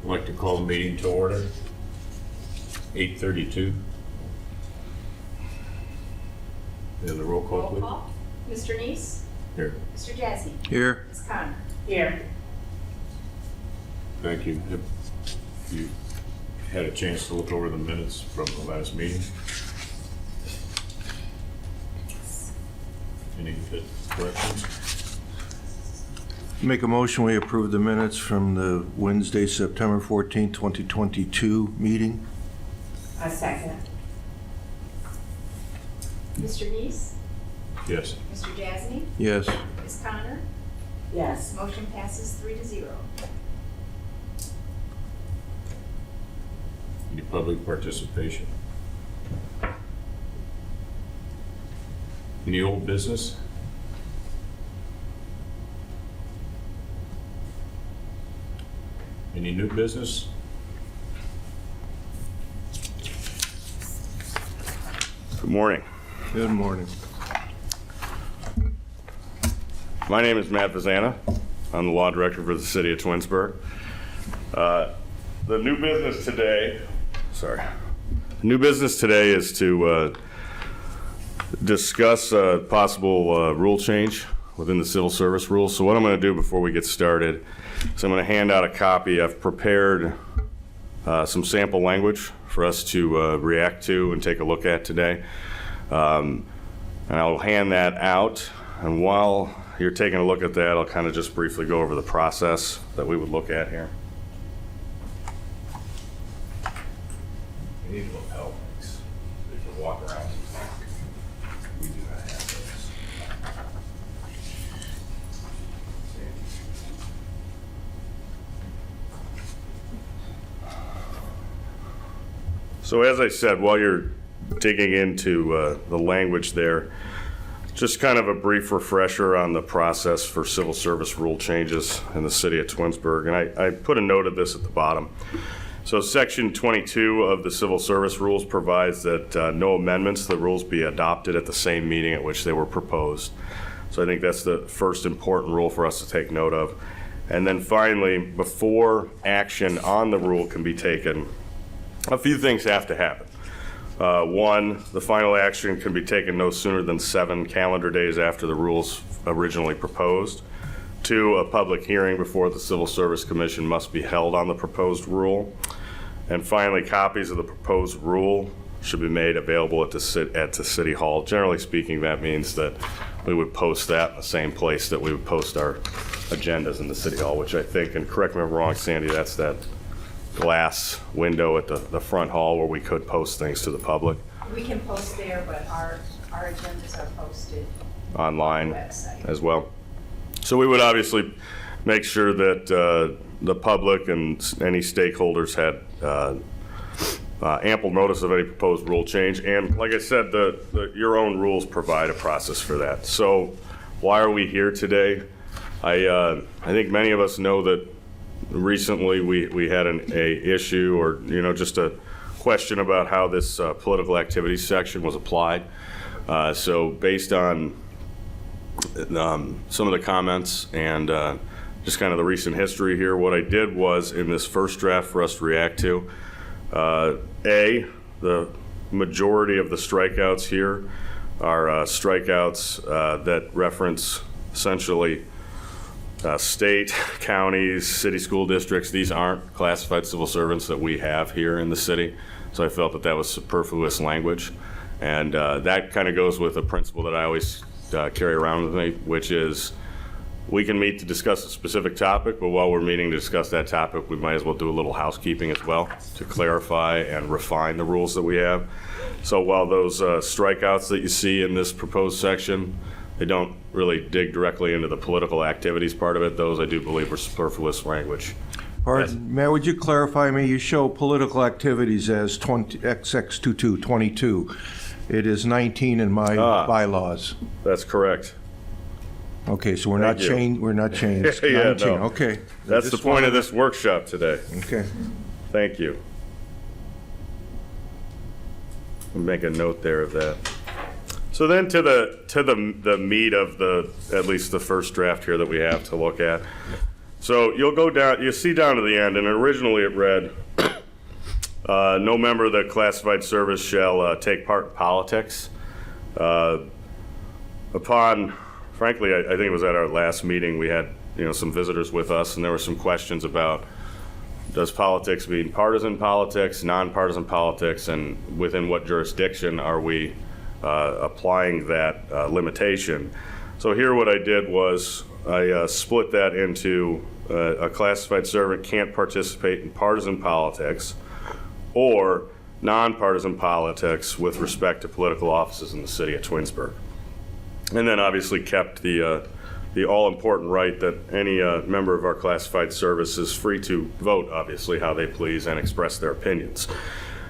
I'd like to call the meeting to order. 8:32. We have the roll call, please. Roll call. Mr. Neese? Here. Mr. Jazzy? Here. Ms. Connor? Here. Thank you. Have you had a chance to look over the minutes from the last meeting? Any corrections? Make a motion, we approve the minutes from the Wednesday, September 14, 2022 meeting. A second. Mr. Neese? Yes. Mr. Jazzy? Yes. Ms. Connor? Yes. Motion passes 3-0. Any public participation? Any old business? Any new business? Good morning. Good morning. My name is Matt Vazana. I'm the law director for the city of Twinsburg. The new business today is to discuss a possible rule change within the civil service rules. So what I'm going to do before we get started is I'm going to hand out a copy. I've prepared some sample language for us to react to and take a look at today. And I'll hand that out. And while you're taking a look at that, I'll kind of just briefly go over the process that we would look at here. We need a little help. We can walk around. We do not have those. So as I said, while you're digging into the language there, just kind of a brief refresher on the process for civil service rule changes in the city of Twinsburg. And I put a note of this at the bottom. So section 22 of the civil service rules provides that no amendments to the rules be adopted at the same meeting at which they were proposed. So I think that's the first important rule for us to take note of. And then finally, before action on the rule can be taken, a few things have to happen. One, the final action can be taken no sooner than 7 calendar days after the rules originally proposed. 2, a public hearing before the Civil Service Commission must be held on the proposed rule. And finally, copies of the proposed rule should be made available at the City Hall. Generally speaking, that means that we would post that in the same place that we would post our agendas in the City Hall, which I think, and correct me if I'm wrong, Sandy, that's that glass window at the front hall where we could post things to the public. We can post there, but our agendas are posted Online on the website. as well. So we would obviously make sure that the public and any stakeholders had ample notice of any proposed rule change. And like I said, your own rules provide a process for that. So why are we here today? I think many of us know that recently we had a issue or just a question about how this political activity section was applied. So based on some of the comments and just kind of the recent history here, what I did was in this first draft for us to react to, the majority of the strikeouts here are strikeouts that reference essentially state, counties, city school districts. These aren't classified civil servants that we have here in the city. So I felt that that was superfluous language. And that kind of goes with a principle that I always carry around with me, which is we can meet to discuss a specific topic, but while we're meeting to discuss that topic, we might as well do a little housekeeping as well to clarify and refine the rules that we have. So while those strikeouts that you see in this proposed section, they don't really dig directly into the political activities part of it. Those I do believe are superfluous language. Pardon, Matt, would you clarify me? You show political activities as XX 22. It is 19 in my bylaws. That's correct. Okay, so we're Thank not you. changed. We're not changed. Yeah, 19. no. Okay. That's the point of this workshop today. Okay. Thank you. I'll make a note there of that. So then to the meat of at least the first draft here that we have to look at. So you'll go down, you see down to the end, and originally it read, no member of the classified service shall take part in politics. Frankly, I think it was at our last meeting, we had some visitors with us, and there were some questions about, does politics mean partisan politics, nonpartisan politics, and within what jurisdiction are we applying that limitation? So here what I did was I split that into a classified servant can't participate in partisan politics or nonpartisan politics with respect to political offices in the city of Twinsburg. And then obviously kept the all-important right that any member of our classified service is free to vote, obviously, how they please and express their opinions,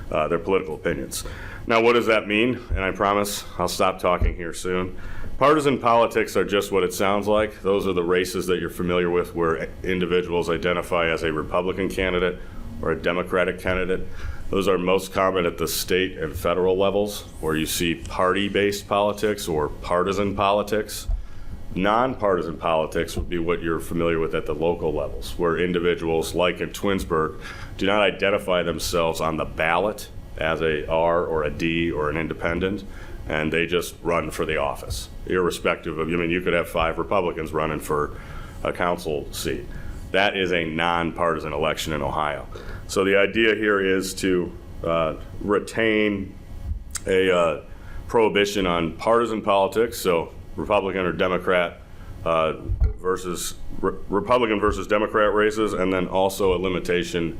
their political opinions. Now, what does that mean? And I promise I'll stop talking here soon. Partisan politics are just what it sounds like. Those are the races that you're familiar with where individuals identify as a Republican candidate or a Democratic candidate. Those are most common at the state and federal levels, where you see party-based politics or partisan politics. Nonpartisan politics would be what you're familiar with at the local levels, where individuals, like in Twinsburg, do not identify themselves on the ballot as a R or a D or an independent, and they just run for the office, irrespective of, you could have 5 Republicans running for a council seat. That is a nonpartisan election in Ohio. So the idea here is to retain a prohibition on partisan politics, so Republican or Democrat versus Republican versus Democrat races, and then also a limitation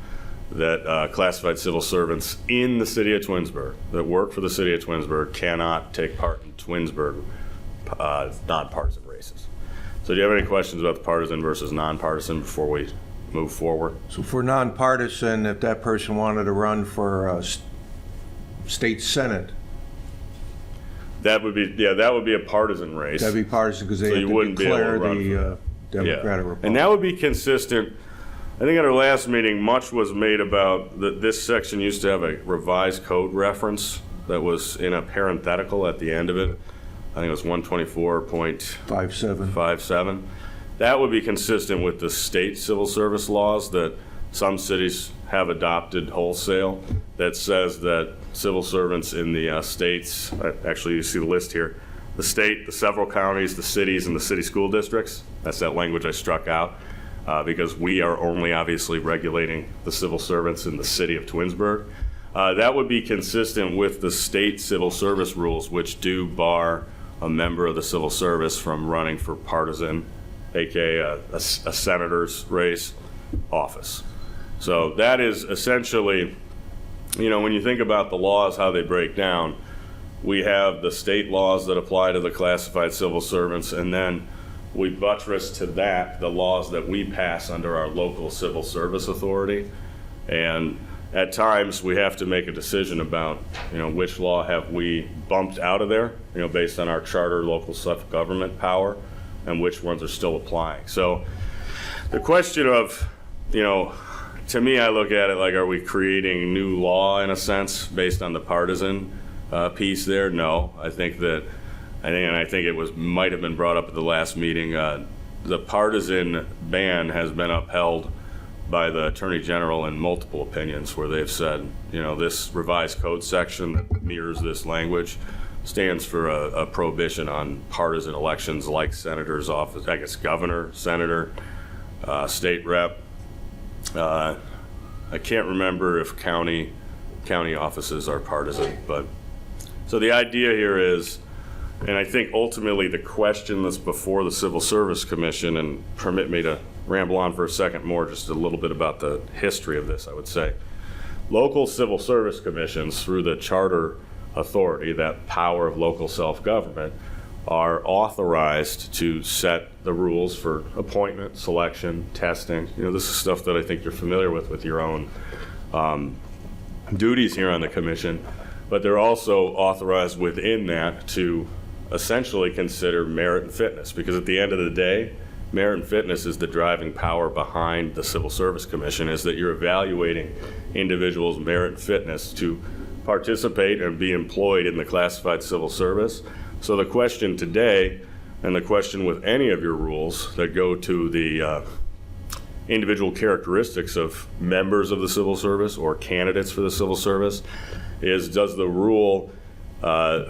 that classified civil servants in the city of Twinsburg that work for the city of Twinsburg cannot take part in Twinsburg nonpartisan races. So do you have any questions about the partisan versus nonpartisan before we move forward? So for nonpartisan, if that person wanted to run for state senate, that would be a partisan race. that'd be partisan because they So have you to wouldn't be able to declare run the Democrat or Republican. And that would be consistent. I think at our last meeting, much was made about that this section used to have a revised code reference that was in a parenthetical at the end of it. I think it was 124.57. That would be consistent with the state civil service laws that some cities have adopted wholesale, that says that civil servants in the states, actually you see the list here, the state, the several counties, the cities, and the city school districts. That's that language I struck out because we are only obviously regulating the civil servants in the city of Twinsburg. That would be consistent with the state civil service rules, which do bar a member of the civil service from running for partisan, aka a senator's race, office. So that is essentially, when you think about the laws, how they break down, we have the state laws that apply to the classified civil servants, and then we buttress to that the laws that we pass under our local civil service authority. And at times we have to make a decision about, which law have we bumped out of there, based on our charter local self-government power, and which ones are still applying. So the question of, to me, I look at it like, are we creating new law in a sense based on the partisan piece there? No, I think it might have been brought up at the last meeting. The partisan ban has been upheld by the Attorney General in multiple opinions where they've said, this revised code section that mirrors this language stands for a prohibition on partisan elections like senator's office, I guess governor, senator, state rep. I can't remember if county offices are partisan, but so the idea here is, and I think ultimately the question that's before the Civil Service Commission, and permit me to ramble on for a second more, just a little bit about the history of this, I would say. Local civil service commissions, through the charter authority, that power of local self-government, are authorized to set the rules for appointment, selection, testing. This is stuff that I think you're familiar with your own duties here on the commission, but they're also authorized within that to essentially consider merit and fitness, because at the end of the day, merit and fitness is the driving power behind the Civil Service Commission, is that you're evaluating individuals' merit and fitness to participate and be employed in the classified civil service. So the question today, and the question with any of your rules that go to the individual characteristics of members of the civil service or candidates for the civil service is, does the rule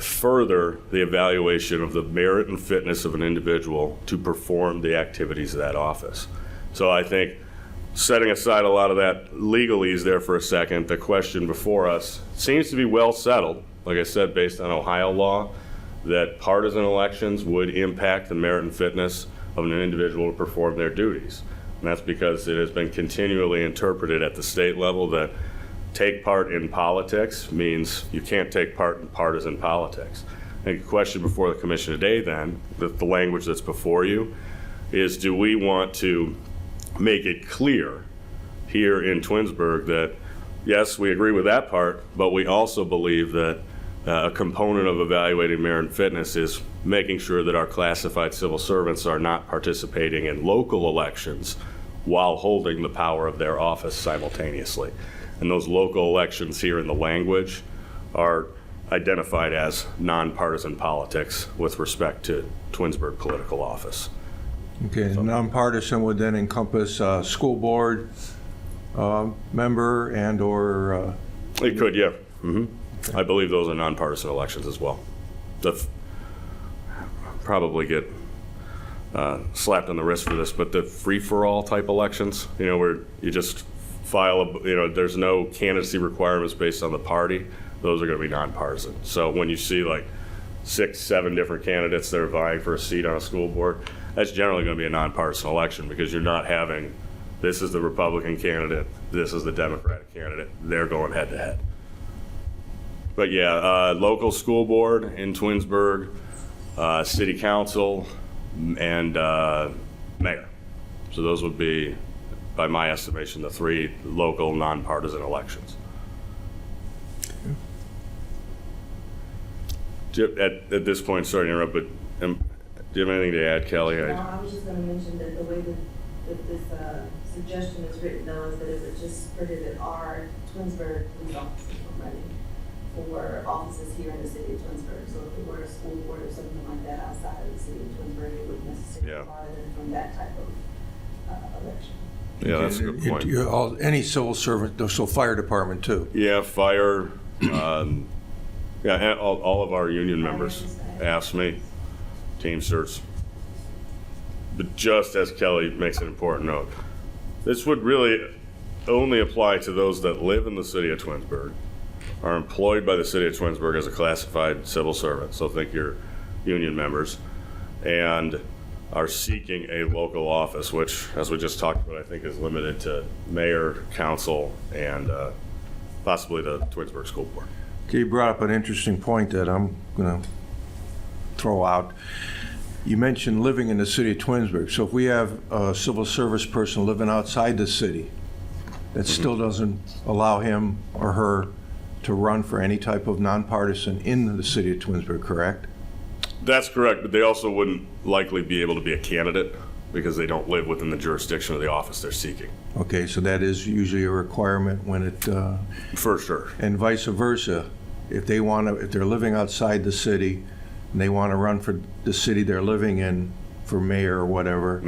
further the evaluation of the merit and fitness of an individual to perform the activities of that office? So I think, setting aside a lot of that legalese there for a second, the question before us seems to be well settled, like I said, based on Ohio law, that partisan elections would impact the merit and fitness of an individual to perform their duties. And that's because it has been continually interpreted at the state level that take part in politics means you can't take part in partisan politics. I think the question before the commission today then, the language that's before you, is do we want to make it clear here in Twinsburg that, yes, we agree with that part, but we also believe that a component of evaluating merit and fitness is making sure that our classified civil servants are not participating in local elections while holding the power of their office simultaneously. And those local elections here in the language are identified as nonpartisan politics with respect to Twinsburg political office. Okay, nonpartisan would then encompass school board member and/or. It could, yeah. I believe those are nonpartisan elections as well. Probably get slapped on the wrist for this, but the free-for-all type elections, where you just file there's no candidacy requirements based on the party, those are going to be nonpartisan. So when you see like 6, 7 different candidates that are vying for a seat on a school board, that's generally going to be a nonpartisan election because you're not having, this is the Republican candidate, this is the Democratic candidate, they're going head to head. But yeah, local school board in Twinsburg, city council, and mayor. So those would be, by my estimation, the 3 local nonpartisan elections. At this point, sorry to interrupt, but do you have anything to add, Kelly? No, I was just going to mention that the way that this suggestion is written now is that it would just prohibit our Twinsburg police officers from running for offices here in the city of Twinsburg. So if it were a school board or something like that outside of the city of Twinsburg, it wouldn't necessarily bar them from that type of election. Yeah, that's a good point. Any civil servant, so fire department too. Yeah, fire. Yeah, and all of our union members asked me, Teamsters. But just as Kelly makes an important note, this would really only apply to those that live in the city of Twinsburg, are employed by the city of Twinsburg as a classified civil servant, so think your union members, and are seeking a local office, which, as we just talked about, I think is limited to mayor, council, and possibly the Twinsburg School Board. Okay, you brought up an interesting point that I'm going to throw out. You mentioned living in the city of Twinsburg. So if we have a civil service person living outside the city, that still doesn't allow him or her to run for any type of nonpartisan in the city of Twinsburg, correct? That's correct, but they also wouldn't likely be able to be a candidate because they don't live within the jurisdiction of the office they're seeking. Okay, so that is usually a requirement when it... For sure. And vice versa. If they want to, if they're living outside the city and they want to run for the city they're living in for mayor or whatever,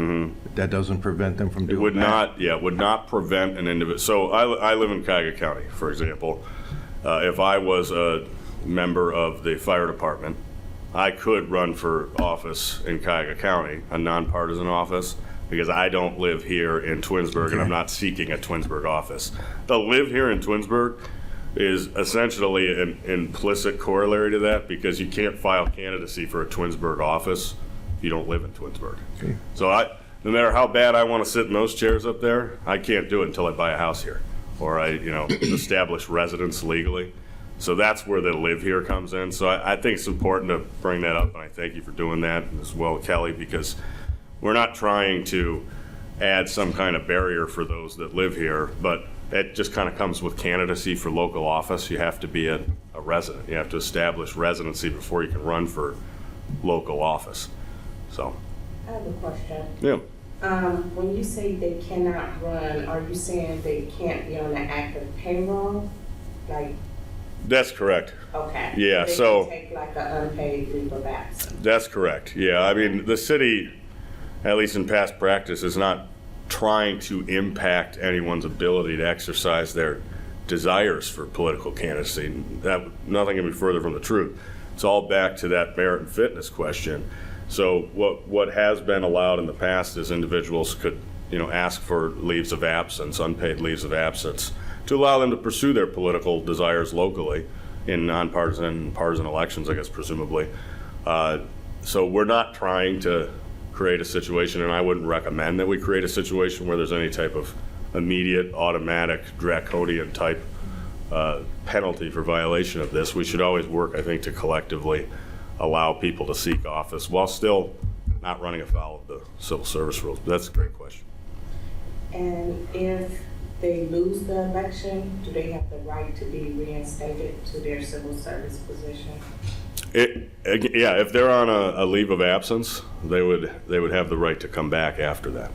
that doesn't prevent them from doing that? It would not, yeah, it would not prevent an individual. So I live in Cuyahoga County, for example. If I was a member of the fire department, I could run for office in Cuyahoga County, a nonpartisan office, because I don't live here in Twinsburg and I'm not seeking a Twinsburg office. The live here in Twinsburg is essentially an implicit corollary to that because you can't file candidacy for a Twinsburg office if you don't live in Twinsburg. Okay. So no matter how bad I want to sit in those chairs up there, I can't do it until I buy a house here or I establish residence legally. So that's where the live here comes in. So I think it's important to bring that up, and I thank you for doing that as well, Kelly, because we're not trying to add some kind of barrier for those that live here, but it just kind of comes with candidacy for local office. You have to be a resident. You have to establish residency before you can run for local office. So. I have a question. Yeah. When you say they cannot run, are you saying they can't be on the active payroll? Like. That's correct. Okay. Yeah. They so. Can take like an unpaid leave of absence. That's correct. Yeah. I mean, the city, at least in past practice, has not trying to impact anyone's ability to exercise their desires for political candidacy. That nothing can be further from the truth. It's all back to that merit and fitness question. So what has been allowed in the past is individuals could, ask for leaves of absence, unpaid leaves of absence, to allow them to pursue their political desires locally in nonpartisan, partisan elections, I guess, presumably. So we're not trying to create a situation, and I wouldn't recommend that we create a situation where there's any type of immediate, automatic, draconian type penalty for violation of this. We should always work, I think, to collectively allow people to seek office while still not running afoul of the civil service rules. That's a great question. And if they lose the election, do they have the right to be reinstated to their civil service position? Yeah, if they're on a leave of absence, they would have the right to come back after that.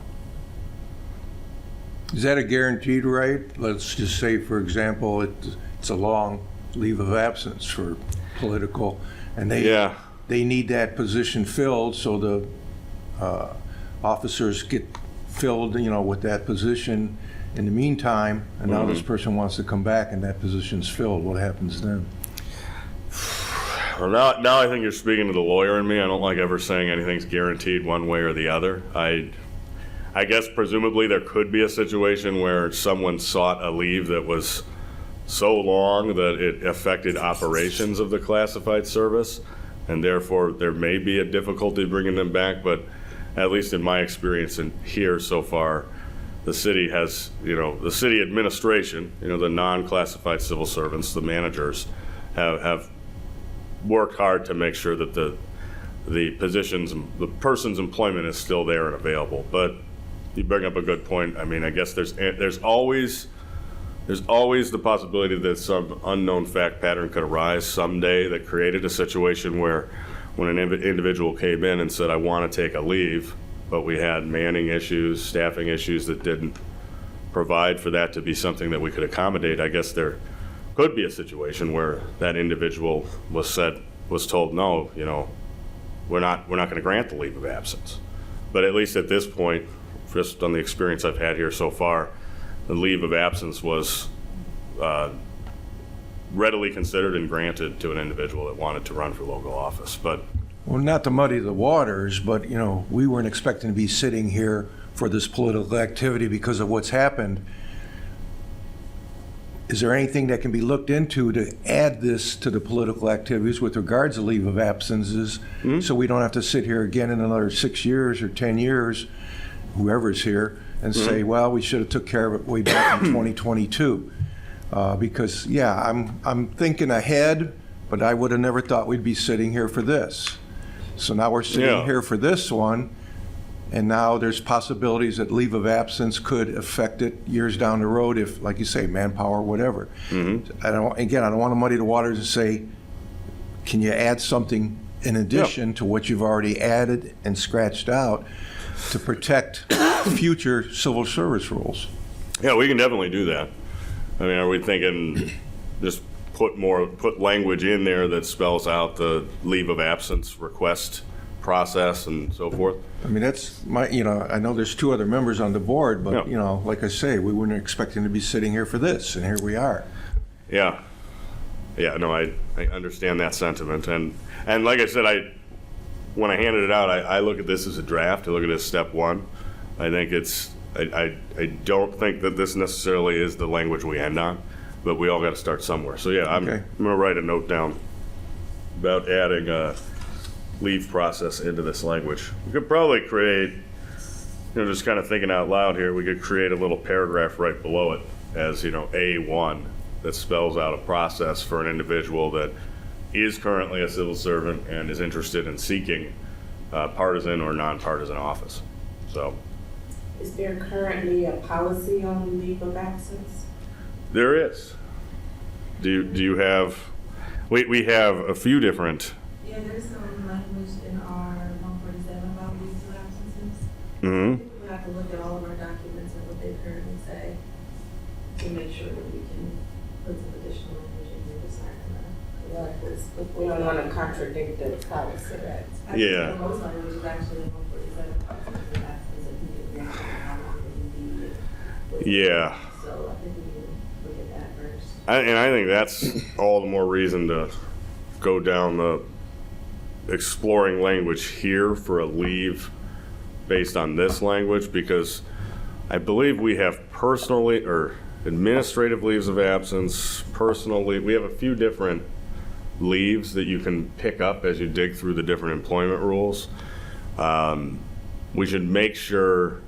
Is that a guaranteed right? Let's just say, for example, it's a long leave of absence for political, and they need that position filled, so the officers get filled, with that position in the meantime, and now this person wants to come back and that position's filled. What happens then? Well, now I think you're speaking to the lawyer in me. I don't like ever saying anything's guaranteed one way or the other. I guess presumably there could be a situation where someone sought a leave that was so long that it affected operations of the classified service, and therefore there may be a difficulty bringing them back. But at least in my experience here so far, the city has, the city administration, the non-classified civil servants, the managers, have worked hard to make sure that the person's employment is still there and available. But you bring up a good point. I mean, I guess there's always the possibility that some unknown fact pattern could arise someday that created a situation where when an individual came in and said, I want to take a leave, but we had manning issues, staffing issues that didn't provide for that to be something that we could accommodate. I guess there could be a situation where that individual was told, no, we're not going to grant the leave of absence. But at least at this point, just on the experience I've had here so far, the leave of absence was readily considered and granted to an individual that wanted to run for local office. But Well, not to muddy the waters, but, we weren't expecting to be sitting here for this political activity because of what's happened. Is there anything that can be looked into to add this to the political activities with regards to leave of absences, so we don't have to sit here again in another 6 years or 10 years, whoever's here, and say, well, we should have took care of it way back in 2022? Because, I'm thinking ahead, but I would have never thought we'd be sitting here for this. So now we're sitting here for this one, and now there's possibilities that leave of absence could affect it years down the road if, like you say, manpower, whatever. I don't want to muddy the waters and say, can you add something in addition to what you've already added and scratched out to protect future civil service rules? yeah, we can definitely do that. I mean, are we thinking just put language in there that spells out the leave of absence request process and so forth? I mean, that's my, I know there's two other members on the board, but, like I say, we weren't expecting to be sitting here for this, and here we are. Yeah, no, I understand that sentiment. And like I said, when I handed it out, I look at this as a draft. I look at it as step one. I think I don't think that this necessarily is the language we end on, but we all got to start somewhere. So I'm going to write a note down about adding a leave process into this language. We could probably create, just kind of thinking out loud here, we could create a little paragraph right below it as, A1 that spells out a process for an individual that is currently a civil servant and is interested in seeking partisan or nonpartisan office. So, Is there currently a policy on leave of absence? there is. Do you have? We have a few different. Yeah, there's some language in our 147 about leaves of absences. Mm-hmm. We have to look at all of our documents and what they currently say to make sure that we can put some additional language in here that's not gonna correct this. We don't want to contradict the policy, right? Yeah. The most language is actually in 147 about leaves of absence, if you get how long it can be. Yeah. So I think we need to look at that first. And I think that's all the more reason to go down the exploring language here for a leave based on this language, because I believe we have personally or administrative leaves of absence, personal leave. We have a few different leaves that you can pick up as you dig through the different employment rules. We should make sure,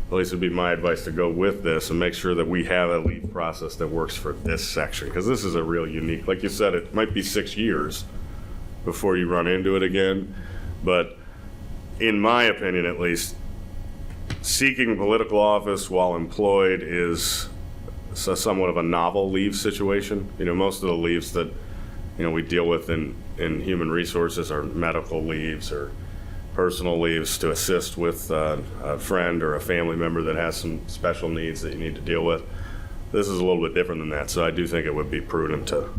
at least would be my advice to go with this, and make sure that we have a leave process that works for this section, because this is a real unique, like you said, it might be 6 years before you run into it again. But in my opinion, at least, seeking political office while employed is somewhat of a novel leave situation. You know, most of the leaves that, you know, we deal with in human resources are medical leaves or personal leaves to assist with a friend or a family member that has some special needs that you need to deal with. This is a little bit different than that, so I do think it would be prudent to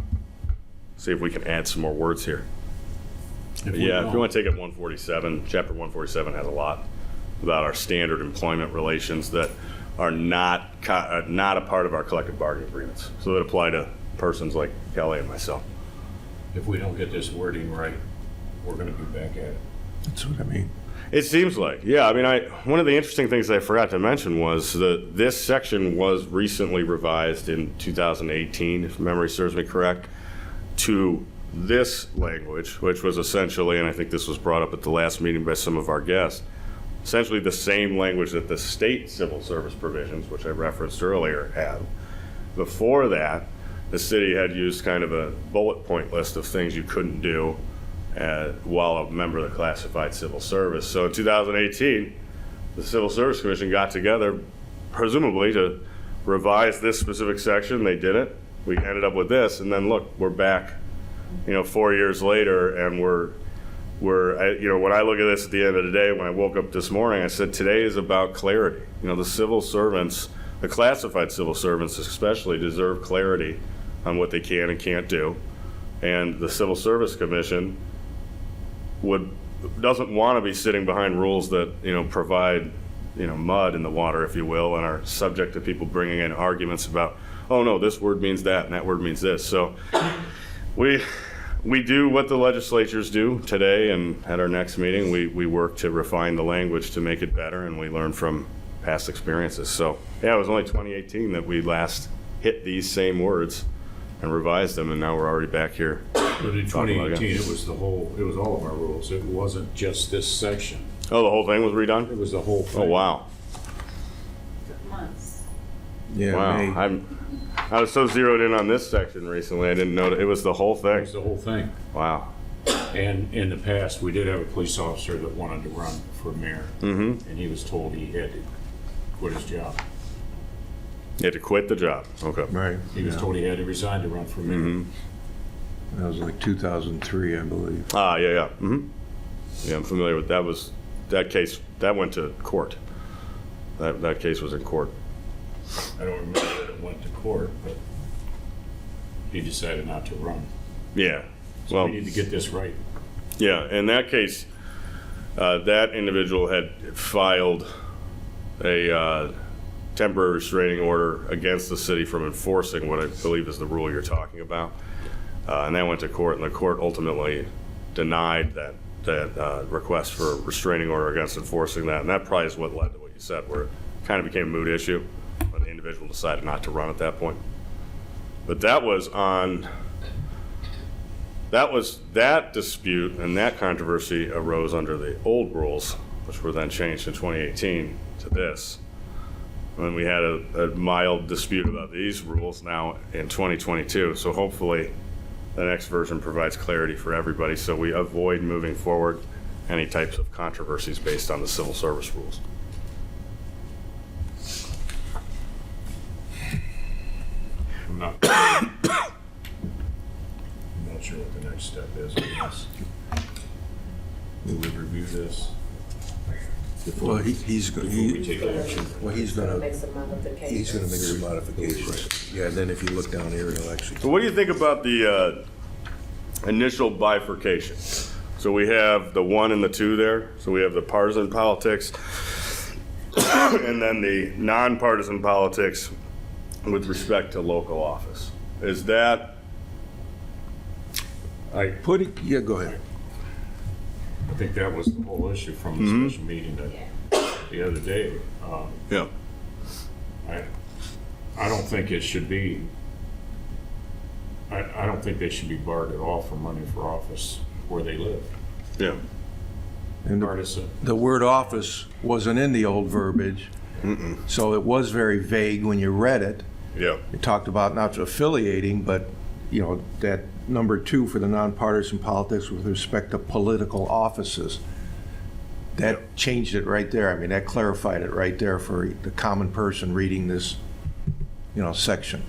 see if we can add some more words here. Yeah, if you want to take it 147, chapter 147 has a lot about our standard employment relations that are not a part of our collective bargaining agreements, so that apply to persons like Kelly and myself. If we don't get this wording right, we're going to be back at it. That's what I mean. It seems like, yeah. I mean, one of the interesting things I forgot to mention was that this section was recently revised in 2018, if memory serves me correct, to this language, which was essentially, and I think this was brought up at the last meeting by some of our guests, essentially the same language that the state civil service provisions, which I referenced earlier, had. Before that, the city had used kind of a bullet point list of things you couldn't do while a member of the classified civil service. So in 2018, the Civil Service Commission got together, presumably to revise this specific section. They did it. We ended up with this, and then look, we're back, 4 years later, and we're when I look at this at the end of the day, when I woke up this morning, I said today is about clarity. The civil servants, the classified civil servants especially, deserve clarity on what they can and can't do, and the Civil Service Commission doesn't want to be sitting behind rules that provide mud in the water, if you will, and are subject to people bringing in arguments about, oh no, this word means that and that word means this. So we do what the legislatures do today, and at our next meeting we work to refine the language to make it better, and we learn from past experiences. So yeah, it was only 2018 that we last hit these same words and revised them, and now we're already back here. But in 2018, it was all of our rules. It wasn't just this section. Oh, the whole thing was redone? It was the whole thing. Oh, wow. Months. Yeah. Wow. I was so zeroed in on this section recently, I didn't know that it was the whole It thing. was the whole thing. Wow. And in the past, we did have a police officer that wanted to run for mayor. Mm-hmm. And he was told he had to quit his job. You had to quit the job. Okay. Right. He was told he had to resign to run for mayor. Mm-hmm. That was like 2003, I believe. Ah, yeah, yeah. Mm-hmm. Yeah, I'm familiar with that. That case that went to court. That case was in court. I don't remember that it went to court, but he decided not to run. Yeah. So Well, we need to get this right. yeah. In that case, that individual had filed a temporary restraining order against the city from enforcing what I believe is the rule you're talking about. And that went to court, and the court ultimately denied that request for a restraining order against enforcing that. And that probably is what led to what you said, where it kind of became a moot issue when the individual decided not to run at that point. But that dispute and that controversy arose under the old rules, which were then changed in 2018 to this. And we had a mild dispute about these rules now in 2022. So hopefully the next version provides clarity for everybody, so we avoid moving forward any types of controversies based on the civil service rules. I'm not sure what the next step is on this. We would review this Well, before he's we going take action. to Make some modifications. he's going to make some modifications. Yeah, and then if you look down here, he'll actually. So what do you think about the initial bifurcation? So we have the 1 and the 2 there. So we have the partisan politics and then the nonpartisan politics with respect to local office. Is that, I Yeah, go ahead. think that was the whole issue from the special meeting the other day. yeah, I don't think it should be, I don't think they should be barred at all from running for office where they live. yeah, And Partisan. the word office wasn't in the old verbiage, so it was very vague when you read it. yeah, It talked about not affiliating, but, you know, that number 2 for the nonpartisan politics with respect to political offices. That changed it right there. I mean, that clarified it right there for the common person reading this, you know, section.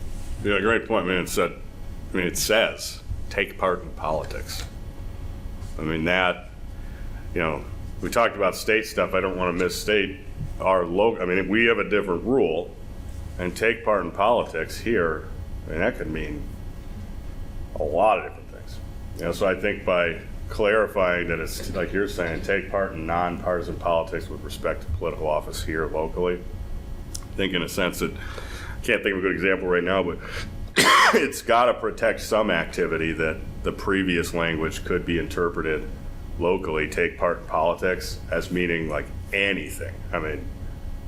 yeah, great point. It says, take part in politics. I mean, that, you know, we talked about state stuff. I don't want to misstate our local. I mean, we have a different rule, and take part in politics here, I mean, that could mean a lot of different things. You know, so I think by clarifying that it's, like you're saying, take part in nonpartisan politics with respect to political office here locally, I think in a sense that, I can't think of a good example right now, but it's got to protect some activity that the previous language could be interpreted locally, take part in politics, as meaning like anything. I mean,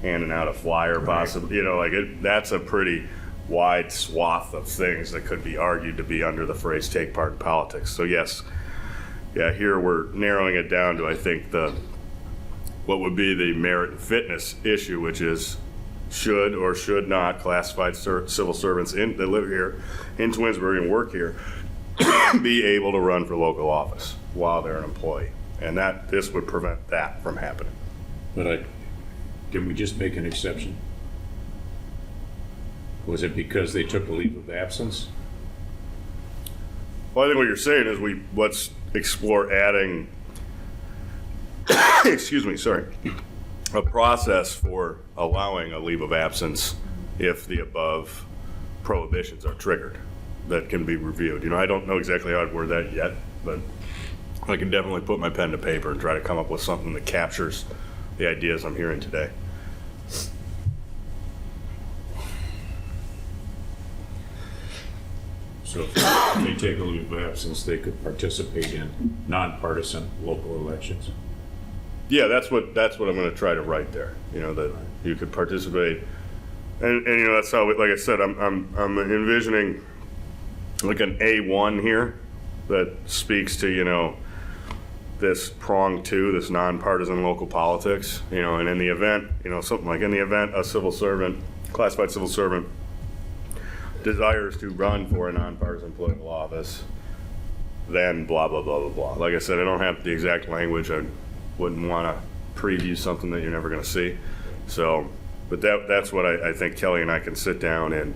handing out a flyer, possibly, you know, like that's a pretty wide swath of things that could be argued to be under the phrase take part in politics. So yes, yeah, here we're narrowing it down to, I think, what would be the merit and fitness issue, which is should or should not classified civil servants that live here in Twinsburg and work here be able to run for local office while they're an employee. And this would prevent that from happening. But did we just make an exception? Was it because they took a leave of absence? Well, I think what you're saying is let's explore adding, excuse me, sorry, a process for allowing a leave of absence if the above prohibitions are triggered that can be reviewed. You know, I don't know exactly how I'd word that yet, but I can definitely put my pen to paper and try to come up with something that captures the ideas I'm hearing today. So if they take a leave of absence, they could participate in nonpartisan local elections. Yeah, that's what I'm going to try to write there. You know, that you could participate, and you know, that's how. Like I said, I'm envisioning like an A1 here that speaks to, you know, this prong 2, this nonpartisan local politics. You know, and in the event, you know, something like in the event a civil servant, classified civil servant, desires to run for a nonpartisan political office, then blah blah blah blah blah. Like I said, I don't have the exact language. I wouldn't want to preview something that you're never going to see. So, but that's what I think Kelly and I can sit down and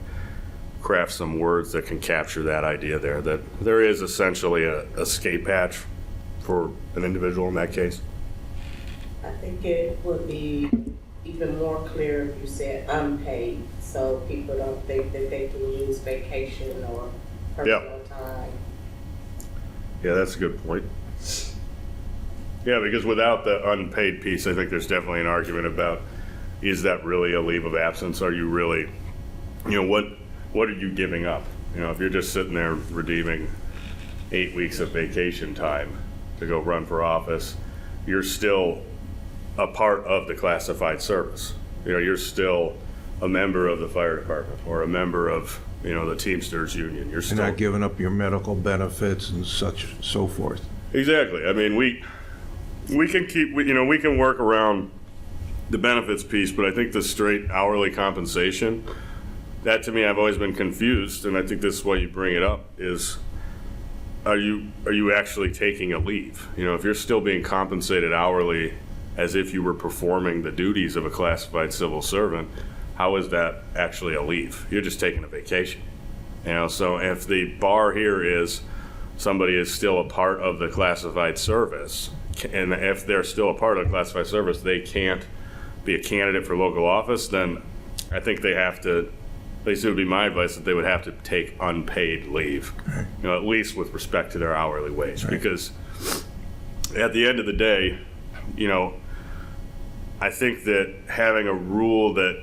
craft some words that can capture that idea there, that there is essentially a escape hatch for an individual in that case. I think it would be even more clear if you said unpaid, so people don't think that they can use vacation or personal time. Yeah, that's a good point. Yeah, because without the unpaid piece, I think there's definitely an argument about, is that really a leave of absence? Are you really, you know, what are you giving up? You know, if you're just sitting there redeeming 8 weeks of vacation time to go run for office, you're still a part of the classified service. You know, you're still a member of the fire department or a member of, you know, the Teamsters Union. You're still not giving up your medical benefits and such, so forth. Exactly. I mean, we can we can work around the benefits piece, but I think the straight hourly compensation, that to me, I've always been confused, and I think this is why you bring it up, is are you actually taking a leave? You know, if you're still being compensated hourly as if you were performing the duties of a classified civil servant, how is that actually a leave? You're just taking a vacation. You know, so if the bar here is somebody is still a part of the classified service, and if they're still a part of the classified service, they can't be a candidate for local office, then I think they have to, at least it would be my advice, that they would have to take unpaid leave, you know, at least with respect to their hourly wage. Right. Because at the end of the day, you know, I think that having a rule that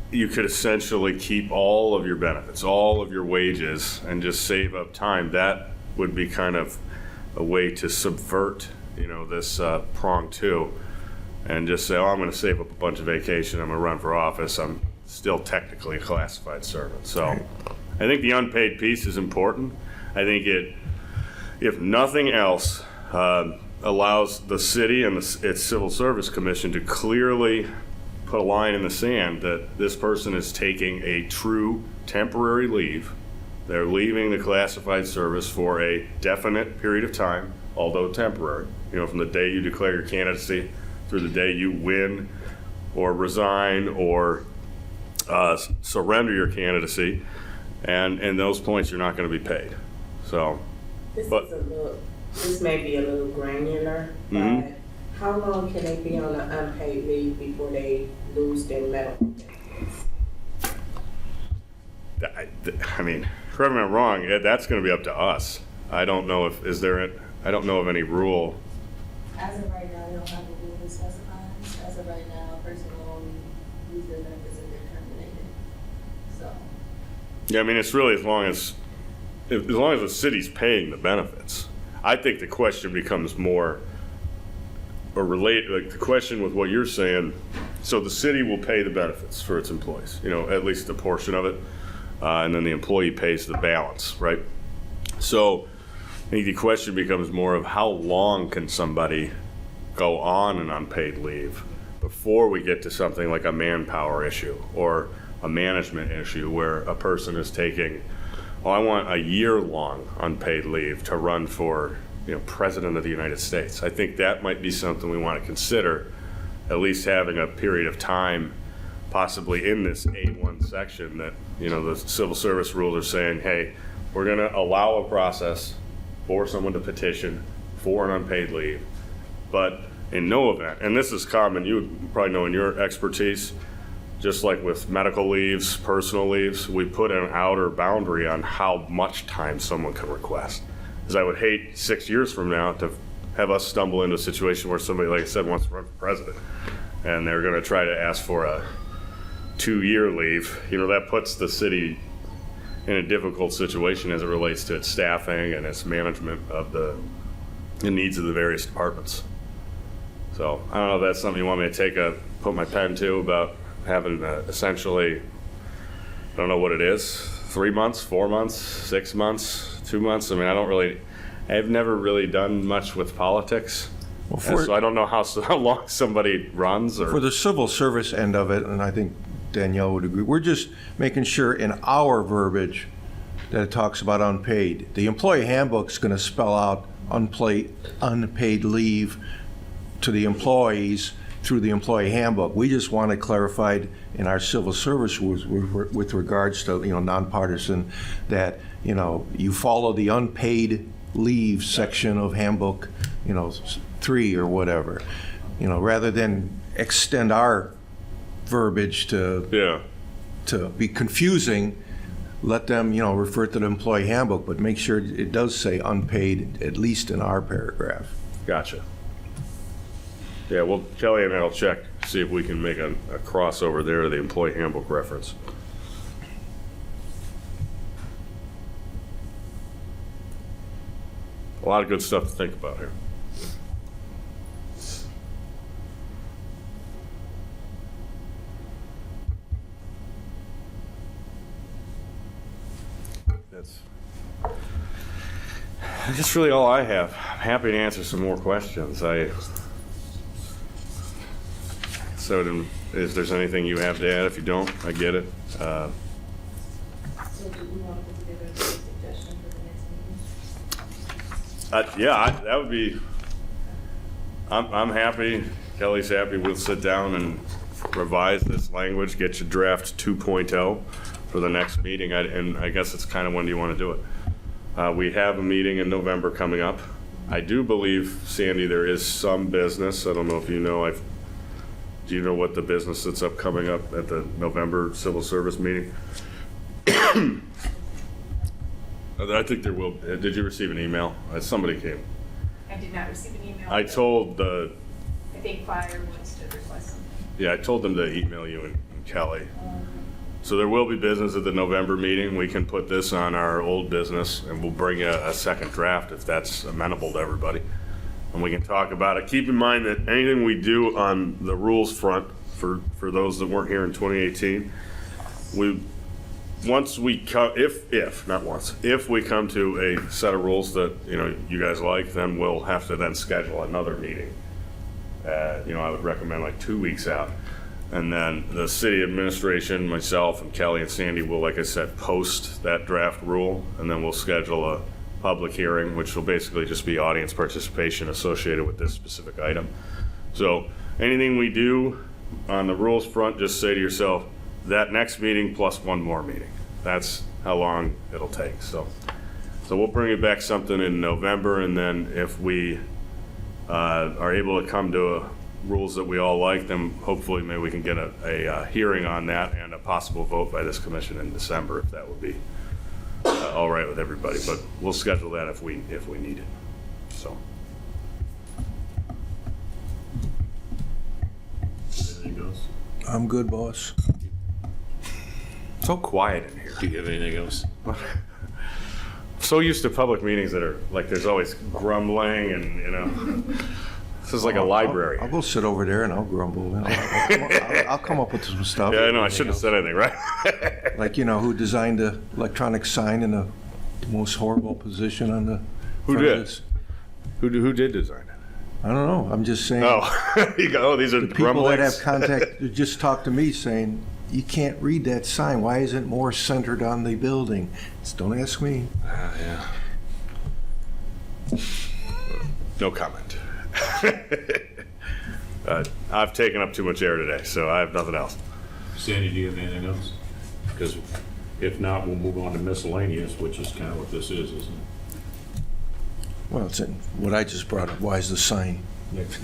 you could essentially keep all of your benefits, all of your wages, and just save up time, that would be kind of a way to subvert, this prong two, and just say, oh, I'm going to save up a bunch of vacation, I'm going to run for office, I'm still technically a classified servant. So I think the unpaid piece is important. I think it, if nothing else, allows the city and its Civil Service Commission to clearly put a line in the sand that this person is taking a true temporary leave. They're leaving the classified service for a definite period of time, although temporary. From the day you declare your candidacy through the day you win or resign or surrender your candidacy, and in those points you're not going to be paid. So, This may be a little granular, but how long can they be on an unpaid leave before they lose their medical benefits? I mean, correct me if I'm wrong, that's going to be up to us. I don't know I don't know of any rule. As of right now, we don't have a rule that specifies. As of right now, a person will only lose their benefits if they're terminated. So. Yeah, I mean, it's really as long as the city's paying the benefits. I think the question becomes more, or related, like the question with what you're saying, so the city will pay the benefits for its employees, at least a portion of it, and then the employee pays the balance, right? So I think the question becomes more of how long can somebody go on an unpaid leave before we get to something like a manpower issue or a management issue where a person is taking, I want a year-long unpaid leave to run for, President of the United States. I think that might be something we want to consider, at least having a period of time, possibly in this A1 section that, the civil service rules are saying, hey, we're going to allow a process for someone to petition for an unpaid leave, but in no event, and this is common, you probably know in your expertise, just like with medical leaves, personal leaves, we put an outer boundary on how much time someone can request. Because I would hate 6 years from now to have us stumble into a situation where somebody, like I said, wants to run for president, and they're going to try to ask for a 2-year leave. That puts the city in a difficult situation as it relates to its staffing and its management of the needs of the various departments. So I don't know if that's something you want me to put my pen to about having essentially, I don't know what it is, 3 months, 4 months, 6 months, 2 months. I mean, I've never really done much with politics. Well, So I don't know how long somebody runs. Or For the civil service end of it, and I think Danielle would agree, we're just making sure in our verbiage that it talks about unpaid. The employee handbook's going to spell out unpaid leave to the employees through the employee handbook. We just want it clarified in our civil service rules with regards to, nonpartisan, that, you follow the unpaid leave section of handbook, 3 or whatever, rather than extend our verbiage to be confusing. Let them, refer to the employee handbook, but make sure it does say unpaid, at least in our paragraph. Gotcha. Yeah, well, Kelly and I will check, see if we can make a crossover there to the employee handbook reference. A lot of good stuff to think about here. That's really all I have. I'm happy to answer some more questions. So if there's anything you have to add, if you don't, I get it. So do we want to put together a suggestion for the next meeting? That would be, I'm happy, Kelly's happy, we'll sit down and revise this language, get you draft 2.0 for the next meeting, and I guess it's kind of when do you want to do it? We have a meeting in November coming up. I do believe, Sandy, there is some business, I don't know if you know, do you know what the business that's coming up at the November Civil Service meeting? I think there will. Did you receive an email? Somebody came. I did not receive an email. I told I think fire wants to request something. Yeah, I told them to email you and Kelly. So there will be business at the November meeting. We can put this on our old business, and we'll bring a second draft if that's amenable to everybody. And we can talk about it. Keep in mind that anything we do on the rules front, for those that weren't here in 2018, if we come to a set of rules that, you guys like, then we'll have to then schedule another meeting. I would recommend like 2 weeks out. And then the city administration, myself and Kelly and Sandy will, like I said, post that draft rule, and then we'll schedule a public hearing, which will basically just be audience participation associated with this specific item. So anything we do on the rules front, just say to yourself, that next meeting plus one more meeting. That's how long it'll take. So we'll bring it back something in November, and then if we are able to come to rules that we all like, then hopefully maybe we can get a hearing on that and a possible vote by this commission in December, if that would be all right with everybody. But we'll schedule that if we need it. So. Anything else? I'm good, boss. So quiet in here. Do you have anything else? So used to public meetings that are like there's always grumbling and this is like a library. I'll go sit over there and I'll grumble. I'll come up with some stuff. Yeah, I know. I shouldn't have said anything, right? Like, who designed the electronic sign in the most horrible position on the. Who front of did? this? Who did design it? I don't know. I'm just saying. Oh, you go. Oh, these are The people that have grumblings. contact just talk to me saying, you can't read that sign. Why isn't it more centered on the building? Don't ask me. Yeah. No comment. I've taken up too much air today, so I have nothing else. Sandy, do you have anything else? Because if not, we'll move on to miscellaneous, which is kind of what this is, isn't it? Well, it's in what I just brought up. Why is the sign? Next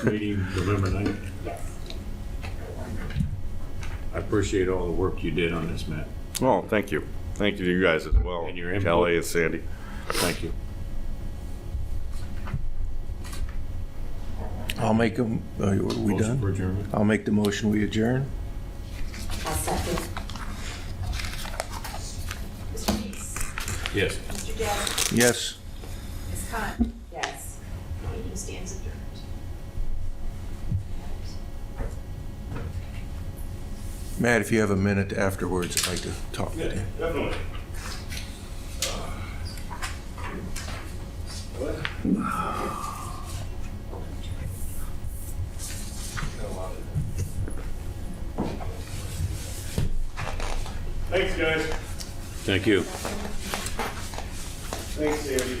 meeting, November 9th. I appreciate all the work you did on this, Matt. Oh, thank you. Thank you to you guys as well, And your input. Kelly and Sandy. Thank you. I'll make them. Are we Motion for done? adjournment. I'll make the motion. We adjourn. I'll second. Mr. Meeks, Yes. Mr. Gabbard, Yes. Ms. Khan, Yes. meeting stands adjourned. Matt, if you have a minute afterwards, I'd like to talk with you. Definitely. Thanks, guys. Thank you. Thanks, Sandy.